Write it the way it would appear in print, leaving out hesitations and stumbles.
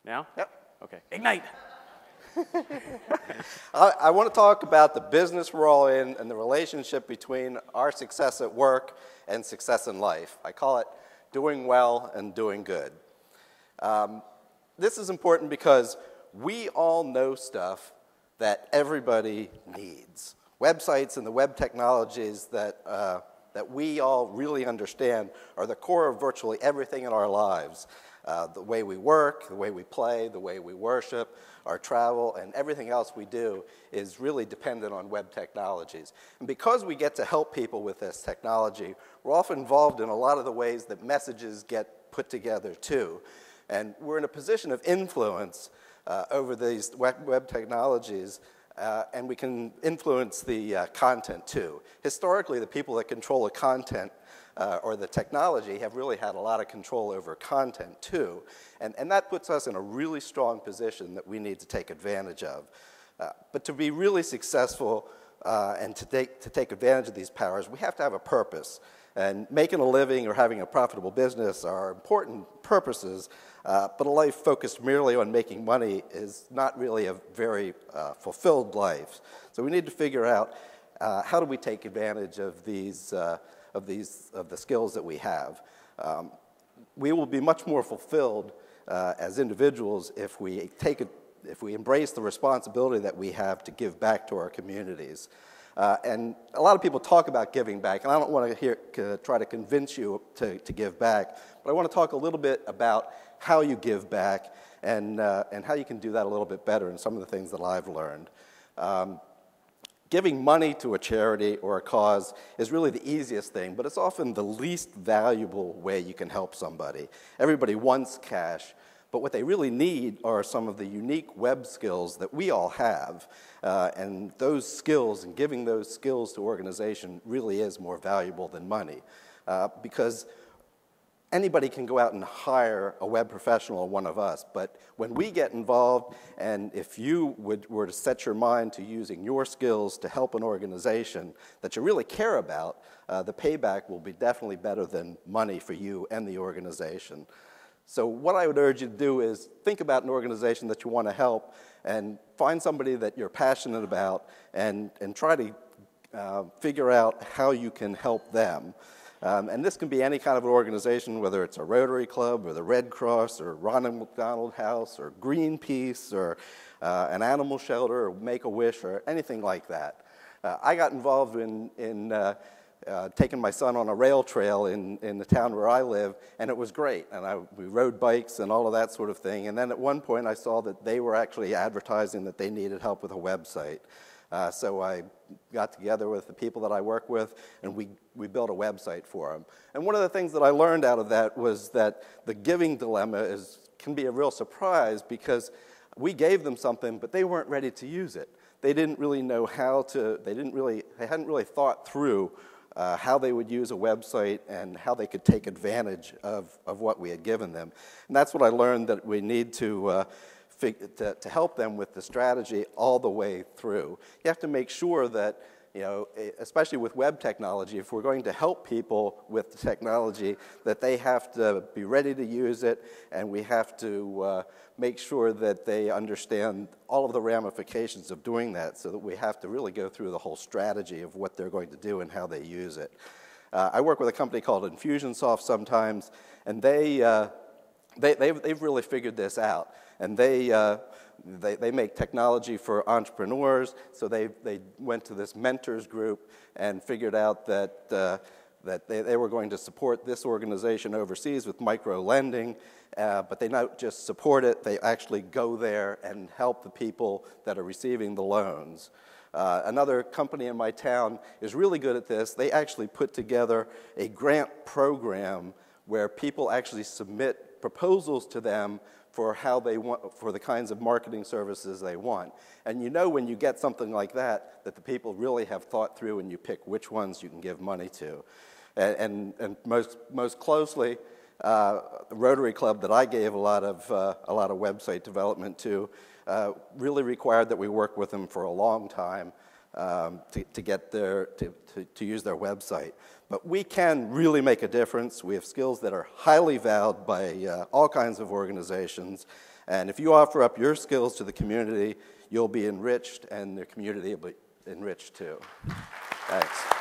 Now? Yep. Okay. Ignite. I want to talk about the business we're all in and the relationship between our success at work and success in life. I call it doing well and doing good. This is important because we all know stuff that everybody needs. Websites and the web technologies that we all really understand are the core of virtually everything in our lives. The way we work, the way we play, the way we worship, our travel, and everything else we do is really dependent on web technologies. And because we get to help people with this technology, we're often involved in a lot of the ways that messages get put together too. And we're in a position of influence over these web technologies, and we can influence the content too. Historically, the people that control the content or the technology have really had a lot of control over content too. And that puts us in a really strong position that we need to take advantage of. But to be really successful and to take advantage of these powers, we have to have a purpose. And making a living or having a profitable business are important purposes, but a life focused merely on making money is not really a very fulfilled life. So we need to figure out how do we take advantage of the skills that we have. We will be much more fulfilled as individuals if we embrace the responsibility that we have to give back to our communities. And a lot of people talk about giving back, and I don't want to try to convince you to give back, but I want to talk a little bit about how you give back and how you can do that a little bit better and some of the things that I've learned. Giving money to a charity or a cause is really the easiest thing, but it's often the least valuable way you can help somebody. Everybody wants cash, but what they really need are some of the unique web skills that we all have. And those skills and giving those skills to organization really is more valuable than money. Because anybody can go out and hire a web professional or one of us, but when we get involved, and if you were to set your mind to using your skills to help an organization that you really care about, the payback will be definitely better than money for you and the organization. So what I would urge you to do is think about an organization that you want to help and find somebody that you're passionate about and try to figure out how you can help them. And this can be any kind of an organization, whether it's a Rotary Club or the Red Cross or Ronald McDonald House or Greenpeace or an animal shelter or Make-A-Wish or anything like that. I got involved in taking my son on a rail trail in the town where I live, and it was great. And we rode bikes and all of that sort of thing. And then at one point I saw that they were actually advertising that they needed help with a website. So I got together with the people that I work with, and we built a website for them. And one of the things that I learned out of that was that the giving dilemma can be a real surprise because we gave them something, but they weren't ready to use it. They didn't really know how to, they hadn't really thought through how they would use a website and how they could take advantage of what we had given them. And that's what I learned, that we need to help them with the strategy all the way through. You have to make sure that, especially with web technology, if we're going to help people with the technology, that they have to be ready to use it, and we have to make sure that they understand all of the ramifications of doing that, so that we have to really go through the whole strategy of what they're going to do and how they use it. I work with a company called Infusionsoft sometimes, and they've really figured this out. And they make technology for entrepreneurs, so they went to this mentors group and figured out that they were going to support this organization overseas with micro-lending, but they not just support it, they actually go there and help the people that are receiving the loans. Another company in my town is really good at this. They actually put together a grant program where people actually submit proposals to them for how they want, for the kinds of marketing services they want. And when you get something like that the people really have thought through, and you pick which ones you can give money to. And most closely, the Rotary Club that I gave a lot of website development to really required that we work with them for a long time to use their website. But we can really make a difference. We have skills that are highly valued by all kinds of organizations. And if you offer up your skills to the community, you'll be enriched, and the community will be enriched too. Thanks.